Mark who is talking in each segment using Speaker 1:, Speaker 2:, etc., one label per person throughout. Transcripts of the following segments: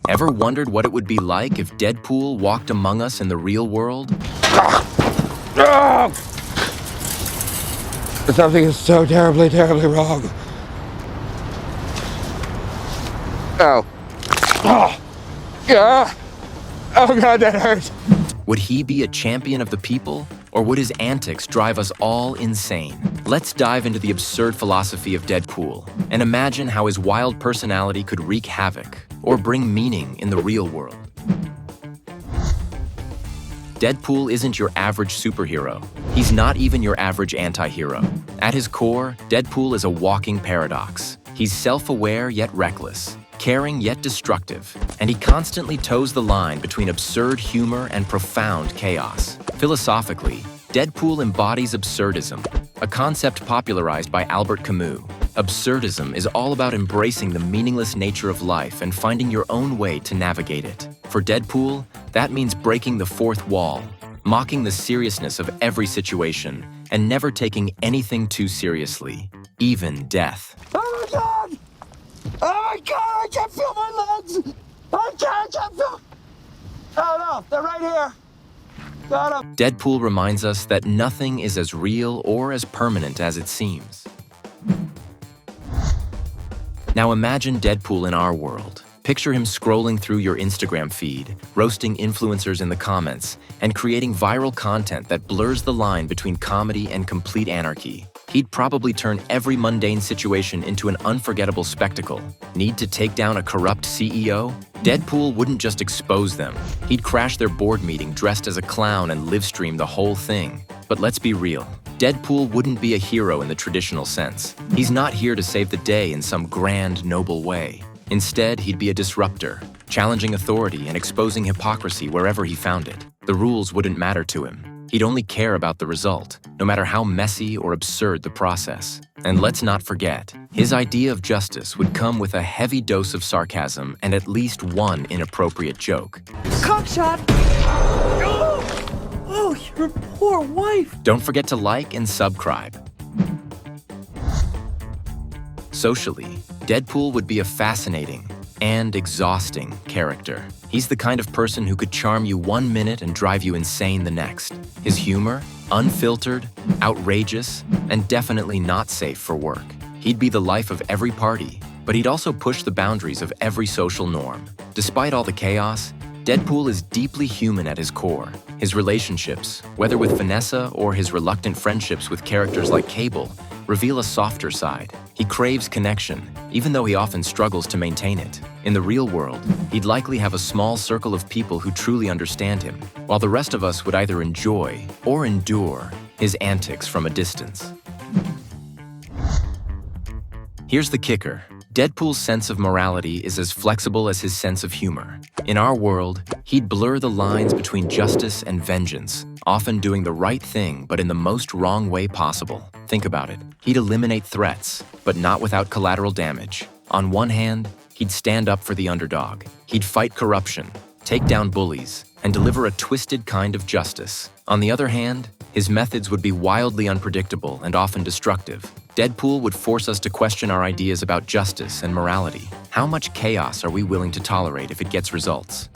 Speaker 1: Ever wondered what it would be like if Deadpool walked among us in the real world?
Speaker 2: Something is so terribly, terribly wrong. Oh. Oh. Yeah. Oh God, that hurt.
Speaker 1: Would he be a champion of the people, or would his antics drive us all insane? Let's dive into the absurd philosophy of Deadpool and imagine how his wild personality could wreak havoc or bring meaning in the real world. Deadpool isn't your average superhero. He's not even your average anti-hero. At his core, Deadpool is a walking paradox. He's self-aware yet reckless, caring yet destructive, and he constantly toes the line between absurd humor and profound chaos. Philosophically, Deadpool embodies absurdism, a concept popularized by Albert Camus. Absurdism is all about embracing the meaningless nature of life and finding your own way to navigate it. For Deadpool, that means breaking the fourth wall, mocking the seriousness of every situation, and never taking anything too seriously, even death.
Speaker 2: Oh my God! Oh my God! I can't feel my legs! I can't feel... Oh no, they're right here. Got 'em.
Speaker 1: Deadpool reminds us that nothing is as real or as permanent as it seems. Now imagine Deadpool in our world. Picture him scrolling through your Instagram feed, roasting influencers in the comments, and creating viral content that blurs the line between comedy and complete anarchy. He'd probably turn every mundane situation into an unforgettable spectacle. Need to take down a corrupt CEO? Deadpool wouldn't just expose them. He'd crash their board meeting dressed as a clown and livestream the whole thing. But let's be real. Deadpool wouldn't be a hero in the traditional sense. He's not here to save the day in some grand, noble way. Instead, he'd be a disruptor, challenging authority and exposing hypocrisy wherever he found it. The rules wouldn't matter to him. He'd only care about the result, no matter how messy or absurd the process. And let's not forget, his idea of justice would come with a heavy dose of sarcasm and at least one inappropriate joke.
Speaker 3: Cockshot! Oh, your poor wife!
Speaker 1: Don't forget to like and subscribe. Socially, Deadpool would be a fascinating and exhausting character. He's the kind of person who could charm you 1 minute and drive you insane the next. His humor, unfiltered, outrageous, and definitely not safe for work. He'd be the life of every party, but he'd also push the boundaries of every social norm. Despite all the chaos, Deadpool is deeply human at his core. His relationships, whether with Vanessa or his reluctant friendships with characters like Cable, reveal a softer side. He craves connection, even though he often struggles to maintain it. In the real world, he'd likely have a small circle of people who truly understand him, while the rest of us would either enjoy or endure his antics from a distance. Here's the kicker. Deadpool's sense of morality is as flexible as his sense of humor. In our world, he'd blur the lines between justice and vengeance, often doing the right thing but in the most wrong way possible. Think about it. He'd eliminate threats, but not without collateral damage. On one hand, he'd stand up for the underdog. He'd fight corruption, take down bullies, and deliver a twisted kind of justice. On the other hand, his methods would be wildly unpredictable and often destructive. Deadpool would force us to question our ideas about justice and morality. How much chaos are we willing to tolerate if it gets results?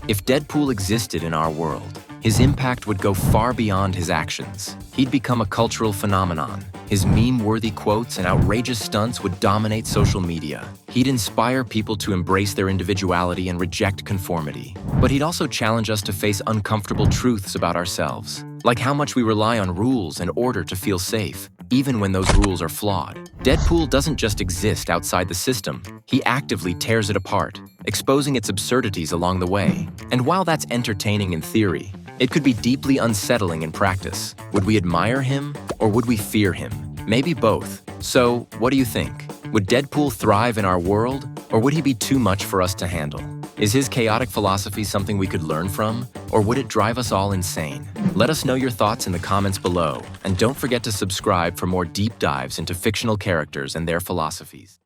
Speaker 1: If Deadpool existed in our world, his impact would go far beyond his actions. He'd become a cultural phenomenon. His meme-worthy quotes and outrageous stunts would dominate social media. He'd inspire people to embrace their individuality and reject conformity. But he'd also challenge us to face uncomfortable truths about ourselves, like how much we rely on rules and order to feel safe, even when those rules are flawed. Deadpool doesn't just exist outside the system, he actively tears it apart, exposing its absurdities along the way. And while that's entertaining in theory, it could be deeply unsettling in practice. Would we admire him, or would we fear him? Maybe both. So, what do you think? Would Deadpool thrive in our world, or would he be too much for us to handle? Is his chaotic philosophy something we could learn from, or would it drive us all insane? Let us know your thoughts in the comments below, and don't forget to subscribe for more deep dives into fictional characters and their philosophies.